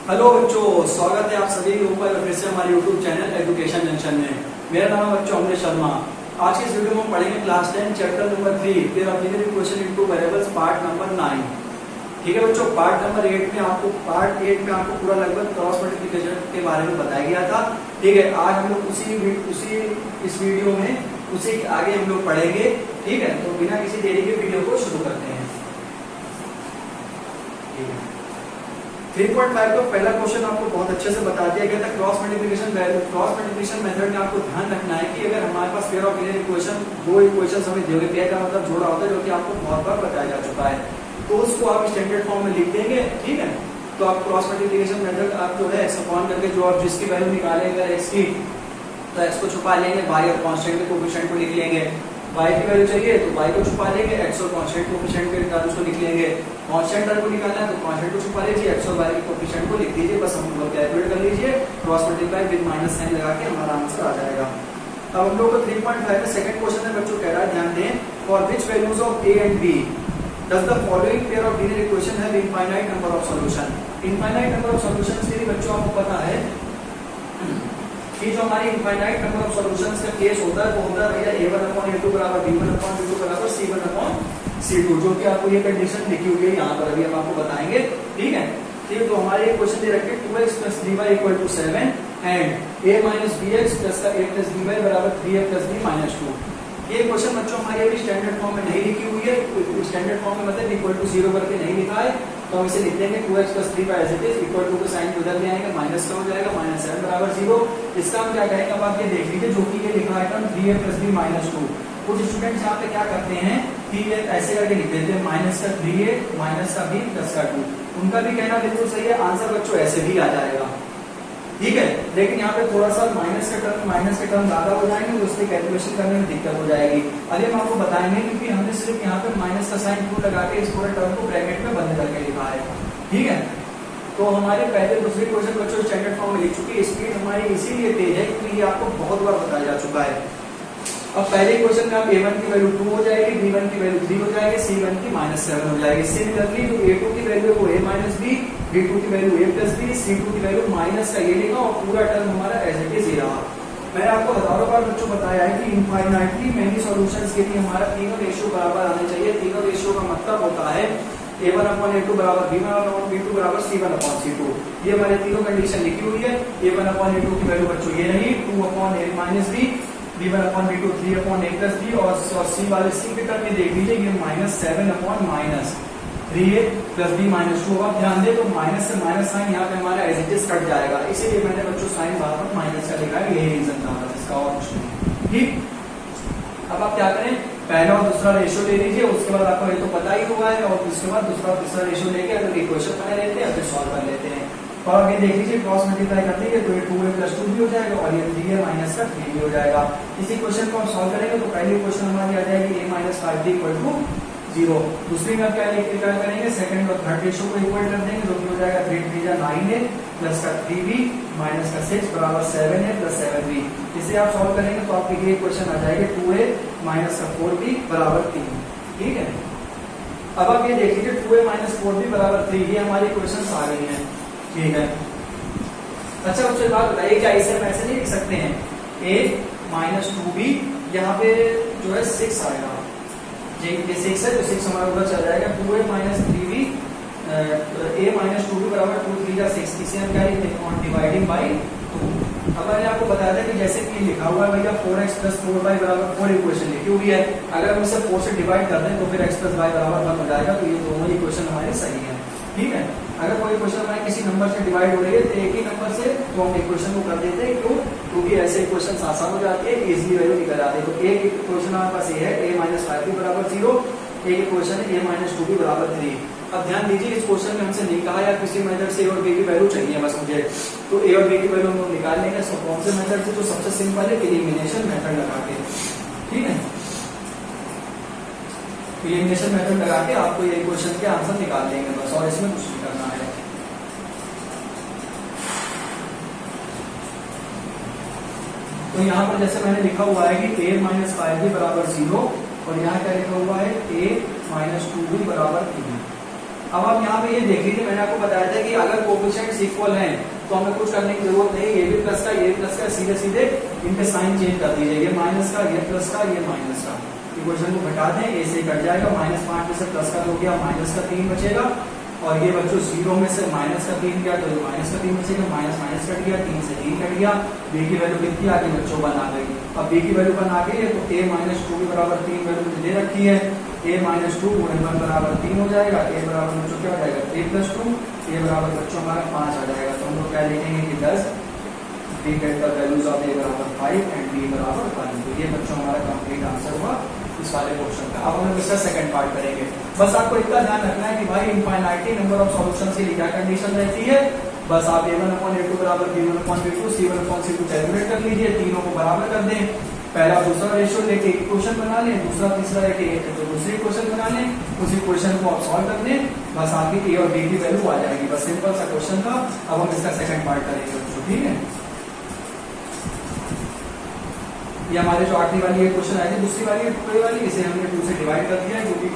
Hello बच्चों, स्वागत है आप सभी के ऊपर फिर से हमारे यूट्यूब चैनल एजुकेशन जंक्शन में। मेरा नाम है बच्चों अमृत शर्मा। आज की इस वीडियो में हम पढ़ेंगे class 10 chapter number 3 pair of linear equation into variables part number 9। ठीक है बच्चों, पार्ट नंबर 8 में आपको पूरा लगभग क्रॉस मल्टीप्लिकेशन के बारे में बताया गया था। ठीक है, आज हम लोग इस वीडियो में उसी आगे हम लोग पढ़ेंगे। ठीक है, तो बिना किसी देरी के वीडियो को शुरू करते हैं। ठीक है, 3.5 का पहला क्वेश्चन आपको बहुत अच्छे से बता दिया गया था। क्रॉस मल्टीप्लिकेशन मेथड में आपको ध्यान रखना है कि अगर हमारे पास पेयर ऑफ लीनियर इक्वेशन, दो इक्वेशन हमें दिए हुए, पेयर का मतलब जोड़ा होता है, जो कि आपको बहुत बार बताया जा चुका है, तो उसको आप स्टैंडर्ड फॉर्म में लिख देंगे। ठीक है, तो आप क्रॉस मल्टीप्लिकेशन मेथड आप जो है एक्स अपॉन करके जो आप जिसकी वैल्यू निकालेंगे एक्स की, तो एक्स को छुपा लेंगे, वाई और कांस्टेंट के कोएफिशिएंट को लिख लेंगे। वाई की वैल्यू चाहिए तो वाई को छुपा लेंगे, एक्स और कांस्टेंट कोएफिशिएंट के टर्म्स को लिख लेंगे। कांस्टेंट टर्म को निकालना है तो कांस्टेंट को छुपा लीजिए, एक्स और वाई के कोएफिशिएंट को लिख दीजिए। बस हम लोग कैलकुलेट कर लीजिए, cross multiply with minus sign लगा के हमारा आंसर आ जाएगा। अब हम लोग को 3.5 में सेकंड क्वेश्चन है बच्चों, कह रहा है ध्यान दें, for which values of a and b does the following pair of linear equation have infinite number of solution। Infinite number of solutions के लिए बच्चों आपको पता है कि जो हमारी इनफाइनाइट नंबर ऑफ सॉल्यूशंस का केस होता है वो होता है भैया a1/a2 बराबर b1/b2 बराबर c1/c2, जो कि आपको ये कंडीशन लिखी हुई है यहाँ पर, अभी हम आपको बताएंगे। ठीक है, ठीक, तो हमारे एक क्वेश्चन दे रखे 2x + 3y = 7 and a - bx + a + by बराबर 3a + b - 2। ये क्वेश्चन बच्चों हमारी अभी स्टैंडर्ड फॉर्म में नहीं लिखी हुई है। स्टैंडर्ड फॉर्म में मतलब इक्वल टू 0 करके नहीं लिखा है, तो हम इसे लिख देंगे 2x + 3y as it is, equal to के साइन उधर ले आएंगे, माइनस का हो जाएगा, -7 बराबर 0। इसका हम क्या करेंगे, अब आप ये देख लीजिए, जो कि ये लिखा है टर्म 3a + b - 2। कुछ स्टूडेंट्स यहाँ पे क्या करते हैं कि ये ऐसे करके लिख देते हैं, माइनस का 3a माइनस का b प्लस का 2। उनका भी कहना बिल्कुल सही है, आंसर बच्चों ऐसे भी आ जाएगा। ठीक है, लेकिन यहाँ पे थोड़ा सा माइनस के टर्म ज्यादा हो जाएंगे, तो उसकी कैलकुलेशन करने में दिक्कत हो जाएगी। अभी हम आपको बताएंगे, क्योंकि हमने सिर्फ यहाँ पे माइनस का साइन क्यों लगा के इस पूरे टर्म को ब्रैकेट में बंद करके लिखा है। ठीक है, तो हमारे पहले दूसरे क्वेश्चन बच्चों स्टैंडर्ड फॉर्म में लिख चुकी है। स्पीड हमारी इसीलिए तेज है क्योंकि ये आपको बहुत बार बताया जा चुका है। अब पहले क्वेश्चन में आप a1 की वैल्यू 2 हो जाएगी, b1 की वैल्यू 3 हो जाएगी, c1 की -7 हो जाएगी। सिमिलरली जो a2 की वैल्यू वो a - b, b2 की वैल्यू a + b, c2 की वैल्यू माइनस का ये लिखा और पूरा टर्म हमारा एज इट इज ये रहा। मैंने आपको हजारों बार बच्चों बताया है कि इनफाइनाइटली मेनी सॉल्यूशंस के लिए हमारा तीनों रेशियो बराबर आने चाहिए। तीनों रेशियो का मतलब होता है a1/a2 बराबर b1/b2 बराबर c1/c2। ये हमारे तीनों कंडीशन लिखी हुई है। a1/a2 की वैल्यू बच्चों ये रही 2/a - b, b1/b2 3/a + b, और c वाले c के टर्म में देख लीजिए ये -7/-3a + b - 2। अब ध्यान दें तो माइनस से माइनस साइन यहाँ पे हमारा एज इट इज कट जाएगा, इसीलिए मैंने बच्चों साइन बार पर माइनस का लिखा है, यही रीजन था इसका और कुछ नहीं। ठीक, अब आप क्या करें, पहला और दूसरा रेशियो ले लीजिए, उसके बाद आपको ये तो पता ही हुआ है, और उसके बाद दूसरा तीसरा रेशियो लेके अगर इक्वेशन बना लेते हैं फिर सॉल्व कर लेते हैं। और ये देख लीजिए क्रॉस मल्टीप्लाई करते हैं तो ये 2a + 2 भी हो जाएगा और ये 3a - का 3 भी हो जाएगा। इसी क्वेश्चन को हम सॉल्व करेंगे तो पहली क्वेश्चन हमारी आ जाएगी a - 5b = 0। दूसरी में क्या करेंगे, सेकंड और थर्ड रेशियो को इक्वल कर देंगे, जो कि हो जाएगा 3 × 3 = 9a प्लस का 3b माइनस का 6 बराबर 7a + 7b। इसे आप सॉल्व करेंगे तो आपकी ये क्वेश्चन आ जाएगा 2a - का 4b बराबर 3। ठीक है, अब आप ये देख लीजिए 2a - 4b बराबर 3, ये हमारी क्वेश्चन आ गई है। ठीक है, अच्छा उसके बाद बताइए क्या इसे हम ऐसे नहीं लिख सकते हैं, a - 2b, यहाँ पे जो है 6 आएगा, ये 6 है तो 6 हमारा उधर चल जाएगा, 2a - 3b a - 2b बराबर 2 × 3 = 6। इसे हम क्या लिखते हैं, डिवाइडिंग बाई 2। अब मैंने आपको बताया था कि जैसे कि लिखा हुआ है भैया 4x + 4y बराबर 4 इक्वेशन लिखी हुई है, अगर हम इसे 4 से डिवाइड कर दें तो फिर x + y बराबर 1 हो जाएगा, तो ये दोनों इक्वेशन हमारे सही है। ठीक है, अगर कोई क्वेश्चन हमारे किसी नंबर से डिवाइड हो रही है तो एक ही नंबर से तो हम इक्वेशन को कर देते हैं, क्यों, क्योंकि ऐसे इक्वेशन आसान हो जाती है, इजीली वैल्यू निकल आती है। तो एक इक्वेशन हमारे पास ये है a - 5b बराबर 0, एक इक्वेशन है a - 2b बराबर 3। अब ध्यान दीजिए इस क्वेश्चन में हमसे नहीं कहा यार किसी मेथड से a और b की वैल्यू चाहिए बस मुझे, तो a और b की वैल्यू हम लोग निकाल लेंगे। कौन से मेथड से, जो सबसे सिंपल है, एलिमिनेशन मेथड लगा के। ठीक है, एलिमिनेशन मेथड लगा के आपको ये क्वेश्चन के आंसर निकाल देंगे बस, और इसमें कुछ नहीं करना है। तो यहाँ पर जैसे मैंने लिखा हुआ है कि a - 5b बराबर 0, और यहाँ क्या लिखा हुआ है a - 2b बराबर 3। अब आप यहाँ पे ये देख लीजिए, मैंने आपको बताया था कि अगर कोएफिशिएंट्स इक्वल हैं तो हमें कुछ करने की जरूरत नहीं, ये भी प्लस का ये प्लस का, सीधे सीधे इनके साइन चेंज कर दीजिए, ये माइनस का ये प्लस का ये माइनस का, इक्वेशन को घटा दें, ए से कट जाएगा, -5 में से प्लस का 2 गया, माइनस का 3 बचेगा, और ये बच्चों 0 में से माइनस का 3 गया तो ये माइनस का 3 बचेगा, माइनस माइनस कट गया, 3 से 3 कट गया, बी की वैल्यू कितनी आ गई बच्चों 1 आ गई। अब बी की वैल्यू 1 आ गई है तो a - 2 के बराबर 3 वैल्यू मुझे दे रखी है, a - 2 गुणन 1 बराबर 3 हो जाएगा, a बराबर बच्चों क्या हो जाएगा 3 + 2, a बराबर बच्चों हमारा 5 आ जाएगा। तो हम लोग क्या लिखेंगे कि 10 b get the values of a बराबर 5 एंड b बराबर 1। तो ये बच्चों हमारा कंप्लीट आंसर हुआ इस वाले क्वेश्चन का। अब हम लोग इसका सेकंड पार्ट करेंगे। बस आपको इतना ध्यान रखना है कि भाई इनफाइनाइटली नंबर ऑफ सॉल्यूशंस के लिए क्या कंडीशन रहती है, बस आप a1/a2 बराबर b1/b2 c1/c2 कैलकुलेट कर लीजिए, तीनों को बराबर कर दें, पहला दूसरा रेशियो लेके एक इक्वेशन बना लें, दूसरा तीसरा लेके तो दूसरी इक्वेशन बना लें, उस इक्वेशन को आप सॉल्व कर लें, बस आपकी a और b की वैल्यू आ जाएगी। बस सिंपल सा क्वेश्चन था। अब हम इसका सेकंड पार्ट करेंगे बच्चों, ठीक है। ये हमारे जो आखिरी वाली क्वेश्चन आई थी, दूसरी वाली टुकड़े वाली, इसे हमने 2 से डिवाइड कर दिया है, जो कि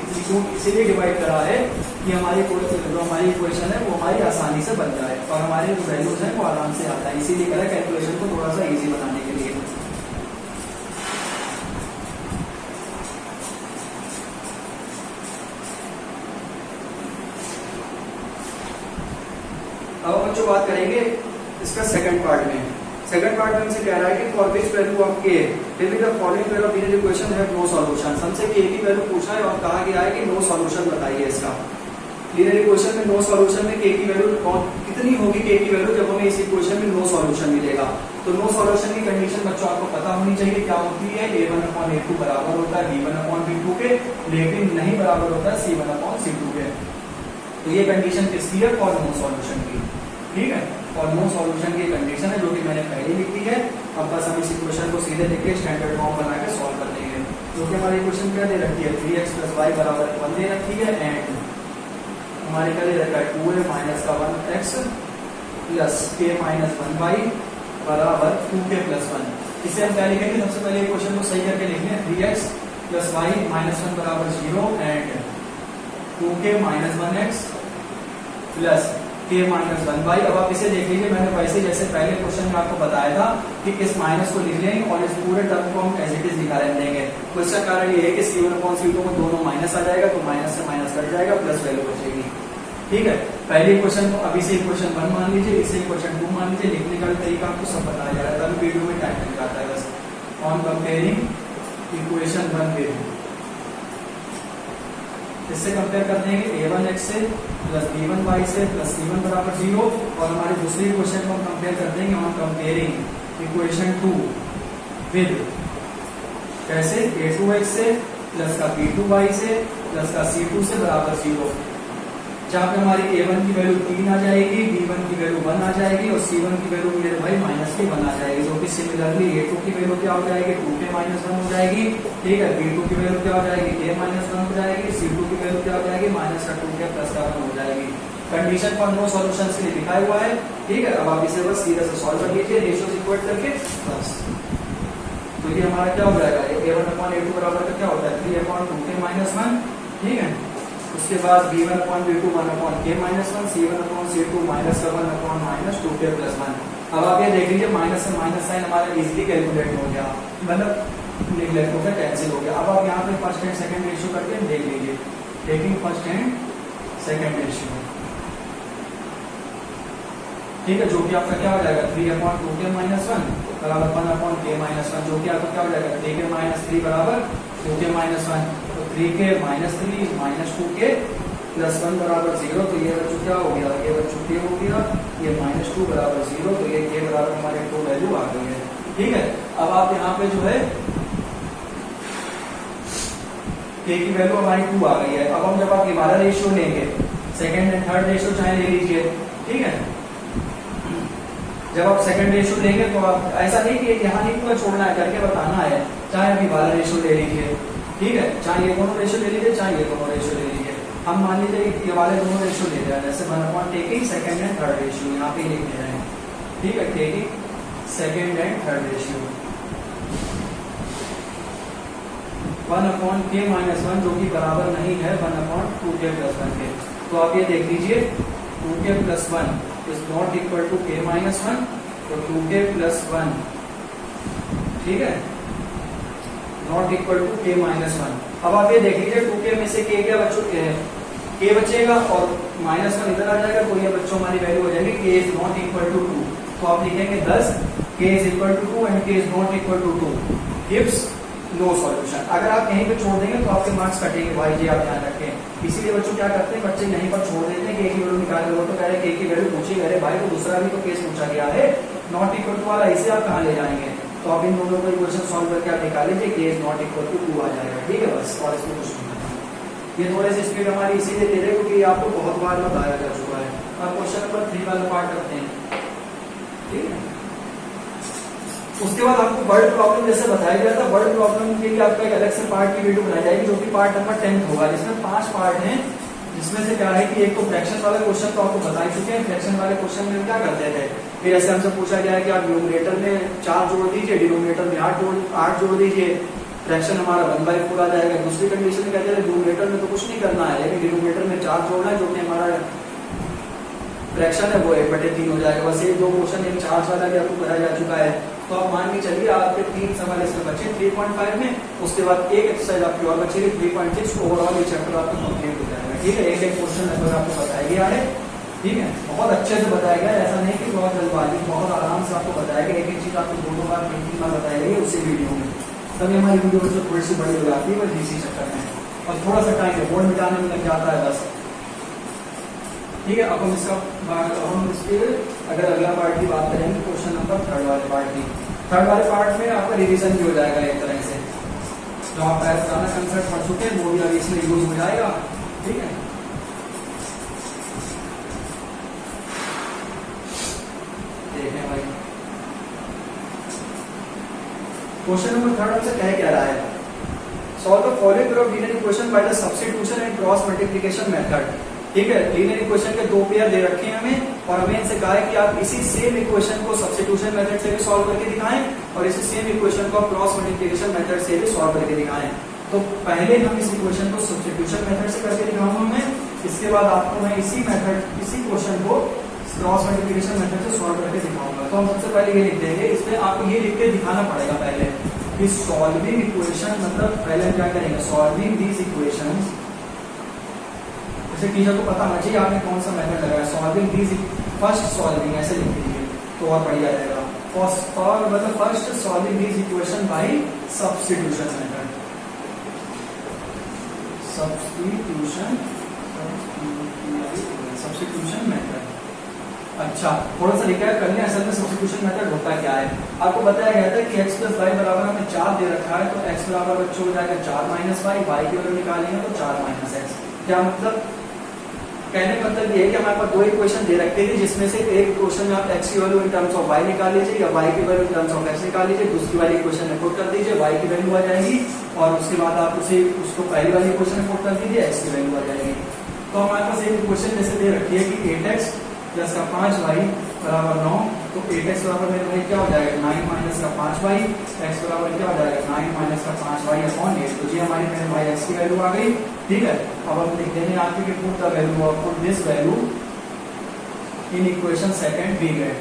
इसीलिए डिवाइड करा है कि हमारी जो हमारी इक्वेशन है वो हमारी आसानी से बन जाए और हमारे जो वैल्यूज हैं वो आराम से आता है, इसीलिए करा कैलकुलेशन को थोड़ा सा इजी बनाने के लिए। अब बच्चों बात करेंगे इसका सेकंड पार्ट में। सेकंड पार्ट में हमसे कह रहा है कि for which value of a till the following value of linear equation have no solution. हमसे a की वैल्यू पूछा है और कहा गया है कि नो सॉल्यूशन बताइए इसका। लीनियर इक्वेशन में नो सॉल्यूशन में k की वैल्यू कितनी होगी, k की वैल्यू जब हमें इस इक्वेशन में नो सॉल्यूशन मिलेगा। तो नो सॉल्यूशन की कंडीशन बच्चों आपको पता होनी चाहिए क्या होती है, a1/a2 बराबर होता है b1/b2 के, लेकिन नहीं बराबर होता है c1/c2 के। तो ये कंडीशन किसकी है, फॉर नो सॉल्यूशन की, ठीक है। और नो सॉल्यूशन की कंडीशन है जो कि मैंने पहले लिखी है। अब बस हम इस इक्वेशन को सीधे लिख के स्टैंडर्ड फॉर्म बना के सॉल्व कर देंगे। जो कि हमारी इक्वेशन क्या दे रखी है, 3x + y बराबर 1 दे रखी है, एंड हमारे क्या दे रखा है 2a - 1x plus k - 1y बराबर 2k + 1। इसे हम क्या लिखेंगे, सबसे पहले इक्वेशन को सही करके लिखेंगे, 3x + y - 1 बराबर 0 and 2k - 1x plus k - 1y। अब आप इसे देख लीजिए, मैंने वैसे जैसे पहले क्वेश्चन में आपको बताया था कि इस माइनस को लिख लेंगे और इस पूरे टर्म को हम एज इट इज लिखा रहने देंगे। तो इसका कारण ये है कि c1/c2 को दोनों माइनस आ जाएगा, तो माइनस से माइनस कट जाएगा, प्लस वैल्यू बचेगी, ठीक है। पहले इक्वेशन को अभी से इक्वेशन 1 मान लीजिए, इसे इक्वेशन 2 मान लीजिए, लिखने का तरीका आपको सब बताया जा रहा है, तभी वीडियो में टाइम लग जाता है। बस ऑन कंपेयरिंग इक्वेशन 1 विद, इससे कंपेयर कर देंगे a1x से प्लस b1y से प्लस c1 बराबर 0, और हमारी दूसरी इक्वेशन को हम कंपेयर कर देंगे ऑन कंपेयरिंग इक्वेशन 2 विद कैसे a2x से प्लस का b2y से प्लस का c2 से बराबर 0, जहाँ पे हमारी a1 की वैल्यू 3 आ जाएगी, b1 की वैल्यू 1 आ जाएगी और c1 की वैल्यू मेरे भाई -1 आ जाएगी, जो कि सिमिलरली a2 की वैल्यू क्या हो जाएगी, 2k - 1 हो जाएगी, ठीक है। b2 की वैल्यू क्या हो जाएगी, k - 1 हो जाएगी, c2 की वैल्यू क्या हो जाएगी, -2k + 1 हो जाएगी। कंडीशन फॉर नो सॉल्यूशंस के लिए लिखा हुआ है, ठीक है। अब आप इसे बस सीधे से सॉल्व कर लीजिए, रेशियोज इक्वेट करके बस। तो ये हमारा क्या हो जाएगा, a1/a2 बराबर का क्या होता है 3/2k - 1, ठीक है। उसके बाद b1/b2 1/k - 1, c1/c2 -1/- 2k + 1। अब आप ये देख लीजिए, माइनस से माइनस साइन हमारा इजीली कैलकुलेट हो गया, मतलब नेगलेक्ट हो गया, कैंसिल हो गया। अब आप यहाँ पे फर्स्ट एंड सेकंड रेशियो करके देख लीजिए, taking first and second ratio, ठीक है, जो कि आपका क्या हो जाएगा 3/2k - 1 बराबर 1/k - 1, जो कि आपका क्या हो जाएगा 3k - 3 बराबर 2k - 1, तो 3k - 3 - 2k + 1 बराबर 0। तो ये बच्चों क्या हो गया, ये बच्चों k हो गया, ये -2 बराबर 0, तो ये k बराबर हमारे 2 वैल्यू आ गई है, ठीक है। अब आप यहाँ पे जो है k की वैल्यू हमारी 2 आ गई है। अब हम जब आप ये वाला रेशियो लेंगे, सेकंड एंड थर्ड रेशियो चाहे ले लीजिए, ठीक है। जब आप सेकंड रेशियो लेंगे तो आप ऐसा नहीं कि यहाँ नहीं पूरा छोड़ना है, करके बताना है, चाहे अभी वाला रेशियो ले लीजिए, ठीक है, चाहे ये दोनों रेशियो ले लीजिए, चाहे ये दोनों रेशियो ले लीजिए। हम मान लीजिए ये वाले दोनों रेशियो ले रहे हैं, जैसे 1/taking second and third ratio यहाँ पे लिख ले रहे हैं, ठीक है, taking second and third ratio 1/k - 1, जो कि बराबर नहीं है 1/2k + 1 के। तो आप ये देख लीजिए 2k + 1 is not equal to k - 1, तो 2k + 1 ठीक है नॉट इक्वल टू k - 1। अब आप ये देख लीजिए 2k में से k क्या k बचेगा और -1 इधर आ जाएगा, तो ये बच्चों हमारी वैल्यू हो जाएगी k is not equal to 2। तो आप लिखेंगे 10 k is equal to 2 and k is not equal to 2 gives no solution. अगर आप यहीं पे छोड़ देंगे तो आपके मार्क्स कटेंगे भाई जी, आप ध्यान रखें। इसीलिए बच्चों क्या करते हैं, बच्चे यहीं पर छोड़ देते हैं कि एक ही वैल्यू निकाल लो, तो कह रहे एक ही वैल्यू पूछी, अरे भाई तो दूसरा भी तो केस पूछा गया है नॉट इक्वल टू वाला, इसे आप कहाँ ले जाएंगे। तो आप इन दोनों को इक्वेशन सॉल्व करके आप निकाल लीजिए k is not equal to 2 आ जाएगा, ठीक है बस। और इसमें कुछ नहीं करना। ये थोड़े से स्पीड हमारी इसीलिए दे रहे क्योंकि आपको बहुत बार बताया जा चुका है। अब क्वेश्चन नंबर 3 वाला पार्ट करते हैं, ठीक है। उसके बाद आपको वर्ड प्रॉब्लम जैसे बताया गया था, वर्ड प्रॉब्लम के लिए आपका एक अलग से पार्ट की वीडियो बनाई जाएगी जो कि पार्ट नंबर 10 होगा, जिसमें 5 पार्ट हैं। जिसमें से क्या है कि एक तो फ्रैक्शन वाला क्वेश्चन तो आपको बता ही चुके हैं। फ्रैक्शन वाले क्वेश्चन में क्या करते थे, फिर ऐसे हमसे पूछा गया है कि आप न्यूमरेटर में 4 जोड़ दीजिए, डिनोमिनेटर में 8 जोड़ दीजिए, फ्रैक्शन हमारा 1/4 आ जाएगा। दूसरी कंडीशन में कहते हैं न्यूमरेटर में तो कुछ नहीं करना है, लेकिन डिनोमिनेटर में 4 जोड़ना है जो कि हमारा फ्रैक्शन है वो 1/3 हो जाएगा। बस ये दो क्वेश्चन एक 4 वाला भी आपको कराया जा चुका है। तो आप मान के चलिए आपके 3 सवाल इसमें बचे 3.5 में, उसके बाद एक एक्सरसाइज आपकी और बचेगी 3.6। ओवरऑल ये चैप्टर आपका कंप्लीट हो जाएगा, ठीक है। एक एक क्वेश्चन लगभग आपको बताया गया है, ठीक है। बहुत अच्छे से बताया गया है, ऐसा नहीं कि बहुत जल्दबाजी, बहुत आराम से आपको बताया गया। एक एक चीज आपको 2 बार 3 बार बताई गई उसी वीडियो में, तभी हमारी वीडियो जो थोड़ी सी बड़ी हो जाती है बस इसी चक्कर में, और थोड़ा सा टाइम बोर्ड मिटाने में लग जाता है बस, ठीक है। अब हम इसके अगर अगला पार्ट की बात करेंगे क्वेश्चन नंबर 3 वाले पार्ट की। 3 वाले पार्ट में आपका रिवीजन भी हो जाएगा एक तरह से, जो आप पुराना कंसेप्ट पढ़ चुके हैं वो भी अभी इसमें यूज हो जाएगा, ठीक है। देखें भाई क्वेश्चन नंबर 3 हमसे कह क्या रहा है, solve the following group linear equation by the substitution and cross multiplication method, ठीक है। लीनियर इक्वेशन के 2 पेयर दे रखे हैं हमें, और हमें इनसे कहा है कि आप इसी सेम इक्वेशन को सब्स्टिट्यूशन मेथड से भी सॉल्व करके दिखाएं और इसी सेम इक्वेशन को क्रॉस मल्टीप्लिकेशन मेथड से भी सॉल्व करके दिखाएं। तो पहले हम इस इक्वेशन को सब्स्टिट्यूशन मेथड से करके दिखाऊंगा मैं, इसके बाद आपको मैं इसी क्वेश्चन को क्रॉस मल्टीप्लिकेशन मेथड से सॉल्व करके दिखाऊंगा। तो हम सबसे पहले ये लिख देंगे, इसमें आपको ये लिख के दिखाना पड़ेगा पहले कि सॉल्विंग इक्वेशन, मतलब पहले हम क्या करेंगे, सॉल्विंग दीज इक्वेशंस, जैसे टीचर को पता होना चाहिए आपने कौन सा मेथड लगाया, सॉल्विंग दीज, फर्स्ट सॉल्विंग ऐसे लिख दीजिए तो और बढ़िया रहेगा। First solving these equation by substitution method, substitution method. अच्छा थोड़ा सा लिखा है करने, असल में सब्स्टिट्यूशन मेथड होता क्या है। आपको बताया गया था कि x + y बराबर हमें 4 दे रखा है, तो x बराबर बच्चों हो जाएगा 4 - y, y की वैल्यू निकालेंगे तो 4 - x। क्या मतलब, कहने का मतलब ये है कि हमारे पास 2 इक्वेशन दे रखे थे, जिसमें से एक इक्वेशन में आप x की value in terms of y निकाल लीजिए या y की value in terms of x निकाल लीजिए, दूसरी वाली इक्वेशन में पुट कर दीजिए, y की वैल्यू आ जाएगी, और उसके बाद आप उसको पहली वाली इक्वेशन में पुट कर दीजिए, x की वैल्यू आ जाएगी। तो हमारे पास एक इक्वेशन जैसे दे रखी है कि 8x + 5y = 9, तो 8x बराबर मेरे भाई क्या हो जाएगा 9 - 5y, x बराबर क्या हो जाएगा 9 - 5y/8। तो ये हमारी मेरे भाई x की वैल्यू आ गई, ठीक है। अब हम लिख देंगे आपके कि put the value of put this value in equation second given,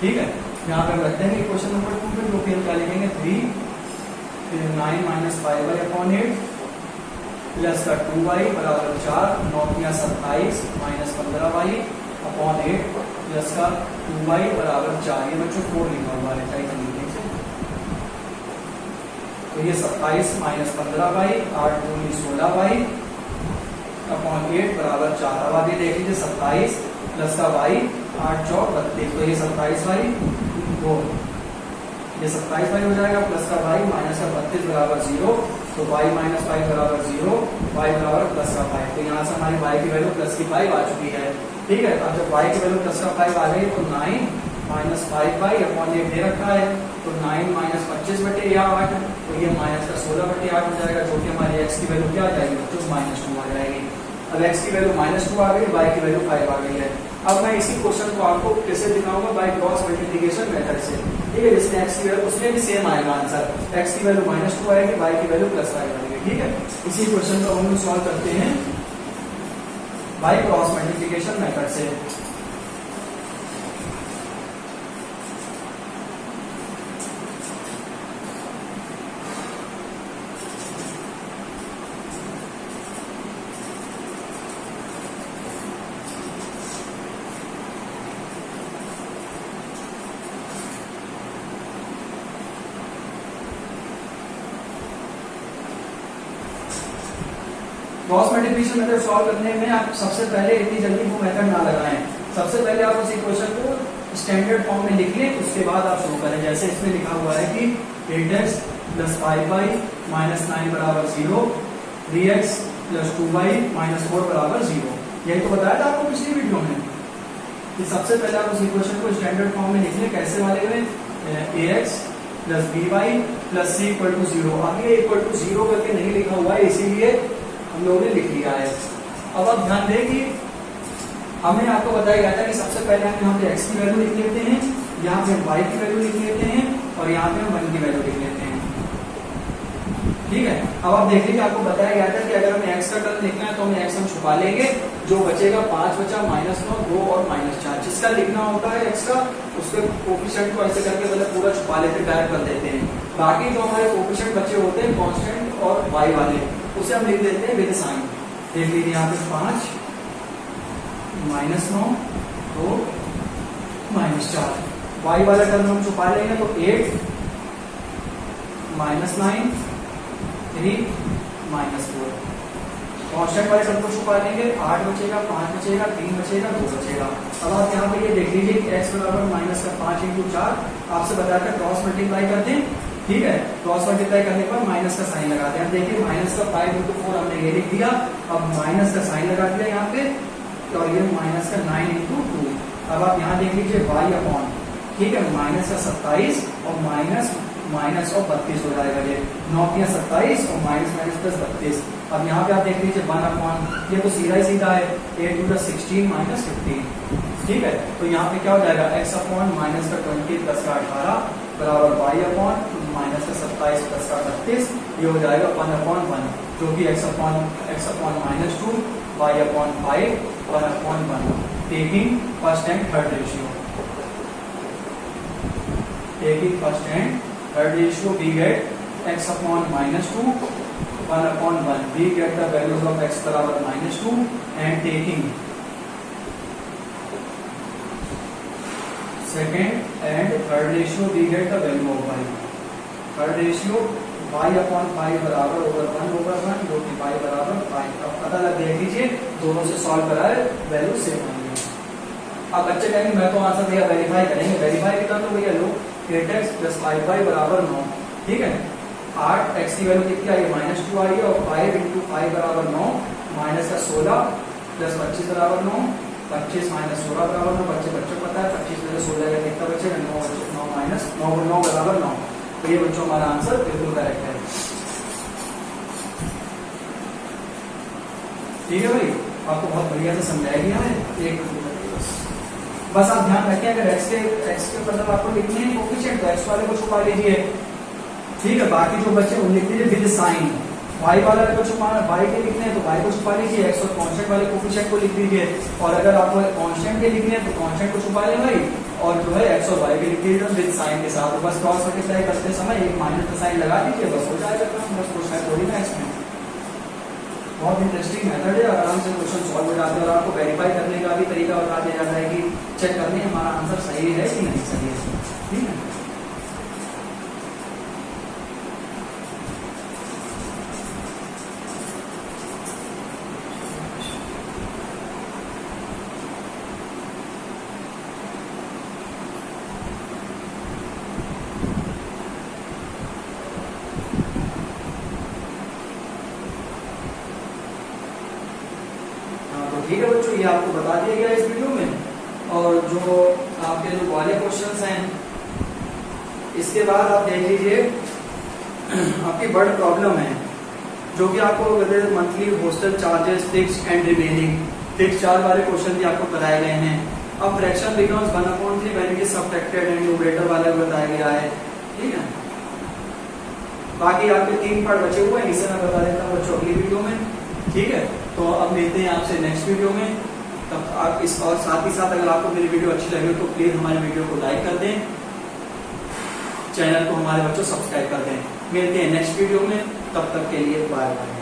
ठीक है। यहाँ पे हम रखते हैं इक्वेशन नंबर 2 पे, जो कि हम क्या लिखेंगे 3, फिर 9 - 5y/8 प्लस का 2y बराबर 4, 9 × 27 - 15y/8 प्लस का 2y बराबर 4। ये बच्चों 4 लिखा हुआ है, टाइप लिखने से, तो ये 27 - 15y, 8 × 2 = 16y/8 बराबर 4। अब आप ये देख लीजिए 27 प्लस का y, 8 × 4 = 32, तो ये 27y 2, ये 27y हो जाएगा, प्लस का y माइनस का 32 बराबर 0, तो y - 5 बराबर 0, y बराबर प्लस का 5। तो यहाँ से हमारी y की वैल्यू प्लस की 5 आ चुकी है, ठीक है। अब जब y की वैल्यू प्लस का 5 आ गई तो 9 - 5y/8 दे रखा है, तो 9 - 25/8, तो ये माइनस का 16/8 हो जाएगा, जो कि हमारी x की वैल्यू क्या आ जाएगी बच्चों -2 आ जाएगी। अब x की वैल्यू -2 आ गई, y की वैल्यू 5 आ गई है। अब मैं इसी क्वेश्चन को आपको कैसे दिखाऊंगा, बाय क्रॉस मल्टीप्लिकेशन मेथड से। ठीक है, जिसमें x की वैल्यू उसमें भी सेम आएगा आंसर, x की वैल्यू -2 आएगी, y की वैल्यू +5 आएगी। ठीक है, इसी क्वेश्चन को हम सॉल्व करते हैं बाय क्रॉस मल्टीप्लिकेशन मेथड से। क्रॉस मल्टीप्लिकेशन मेथड सॉल्व करने में आप सबसे पहले इतनी जल्दी वो मेथड ना लगाएं। सबसे पहले आप उस इक्वेशन को स्टैंडर्ड फॉर्म में लिख लें, उसके बाद आप शुरू करें। जैसे इसमें लिखा हुआ है कि 8x + 5y - 9 = 0, 3x + 2y - 4 = 0। यही तो बताया था आपको पिछली वीडियो में कि सबसे पहले आप उस इक्वेशन को स्टैंडर्ड फॉर्म में लिख लें। कैसे वाले में ax + by + c = 0। अब ये =0 करके नहीं लिखा हुआ है, इसीलिए हम लोगों ने लिख लिया है। अब आप ध्यान दें कि हमने आपको बताया गया था कि सबसे पहले हम यहाँ पे x की वैल्यू लिख लेते हैं, यहाँ पे y की वैल्यू लिख लेते हैं और यहाँ पे हम 1 की वैल्यू लिख लेते हैं। ठीक है, अब आप देख लीजिए, आपको बताया गया था कि अगर हमें x का टर्म लिखना है तो हमें x हम छुपा लेंगे, जो बचेगा 5 बचा, -9, 2 और -4। जिसका लिखना होता है x का, उसके कोफिशिएंट को ऐसे करके मतलब पूरा छुपा लेते, गायब कर देते हैं। बाकी जो हमारे कोफिशिएंट बचे होते हैं कांस्टेंट और y वाले, उसे हम लिख देते हैं विद साइन। देख लीजिए यहाँ पे 5 -9 2 -4, y वाला टर्म हम छुपा लेंगे तो 8 -9 3 -4। कांस्टेंट वाले टर्म को छुपा लेंगे, 8 बचेगा, 5 बचेगा, 3 बचेगा, 2 बचेगा। अब आप यहाँ पे ये देख लीजिए कि x बराबर -5 × 4 आपसे बताया था क्रॉस मल्टीप्लाई करते हैं। ठीक है, क्रॉस मल्टीप्लाई करने पर माइनस का साइन लगाते हैं। देखिए -5 × 4 हमने ये लिख दिया, अब माइनस का साइन लगा दिया यहाँ पे, और ये -9 × 2। अब आप यहाँ देख लीजिए y अपॉन, ठीक है, -27 और माइनस और 32 हो जाएगा। ये 9 × 27 और माइनस + 32। अब यहाँ पे आप देख लीजिए 1 अपॉन, ये तो सीधा ही सीधा है, 8 × 16 - 15। ठीक है, तो यहाँ पे क्या हो जाएगा, x अपॉन -20 + 18 बराबर y अपॉन -27 + 32। ये हो जाएगा 1/1, जो कि x upon -2, y upon 5, 1/1। Taking first and third ratio, taking first and third ratio, we get x upon -2, 1/1। we get the values of x बराबर -2 and taking second and third ratio we get the value of y। Third ratio y upon 5 बराबर /1/1, जो कि y बराबर 5। अब पता लग देख लीजिए, दोनों से सॉल्व करा है, वैल्यू सेम आई है। अब बच्चे कहेंगे मैं तो आंसर भैया वेरीफाई करेंगे, वेरीफाई भी कर लो भैया। लो 8x + 5y = 9। ठीक है, 8x की वैल्यू कितनी आई, -2 आई है, और 5 × 5 = 9, माइनस का 16 + 25 = 9, 25 - 16 = 9। बच्चों पता है 25 में से 16 का कितना बचेगा, 9 = 9। तो ये बच्चों हमारा आंसर बिल्कुल करेक्ट है। ठीक है भाई, आपको बहुत बढ़िया से समझाया गया है। एक बस आप ध्यान रखें, अगर x के मतलब आपको लिखने हैं कोफिशिएंट, तो x वाले को छुपा लीजिए। ठीक है, बाकी जो बचे उन लिख लीजिए विद साइन। y वाला को छुपाना, y के लिखने हैं तो y को छुपा लीजिए, x और कांस्टेंट वाले कोफिशिएंट को लिख लीजिए। और अगर आपको कांस्टेंट के लिखने हैं तो कांस्टेंट को छुपा लें भाई, और जो है x और y के लिख लीजिए विद साइन के साथ। बस क्रॉस मल्टीप्लाई करते समय एक माइनस का साइन लगा दीजिए, बस हो जाएगा काम। बस कुछ है थोड़ी ना इसमें। बहुत इंटरेस्टिंग मेथड है, आराम से क्वेश्चन सॉल्व हो जाते हैं। और आपको वेरीफाई करने का भी तरीका बता दिया जाता है कि चेक करने हमारा आंसर सही है कि नहीं सही है। ठीक है, ठीक है बच्चों, ये आपको बता दिया गया इस वीडियो में। और जो आपके जो वाले क्वेश्चंस हैं, इसके बाद आप देख लीजिए आपकी बर्ड प्रॉब्लम है। जो कि आपको monthly hostel charges fix and remaining, fix charge वाले क्वेश्चन भी आपको बताए गए हैं। अब fraction becomes 1/3 when it is subtracted and numerator वाला भी बताया गया है, ठीक है। बाकी आपके 3 पार्ट बचे हुए हैं, इसे मैं बता देता हूँ बच्चों अगली वीडियो में, ठीक है। तो अब मिलते हैं आपसे नेक्स्ट वीडियो में, तब आप इस और साथ ही साथ अगर आपको मेरी वीडियो अच्छी लगे तो प्लीज हमारे वीडियो को लाइक कर दें, चैनल को हमारे बच्चों सब्सक्राइब कर दें। मिलते हैं नेक्स्ट वीडियो में, तब तक के लिए बाय बाय।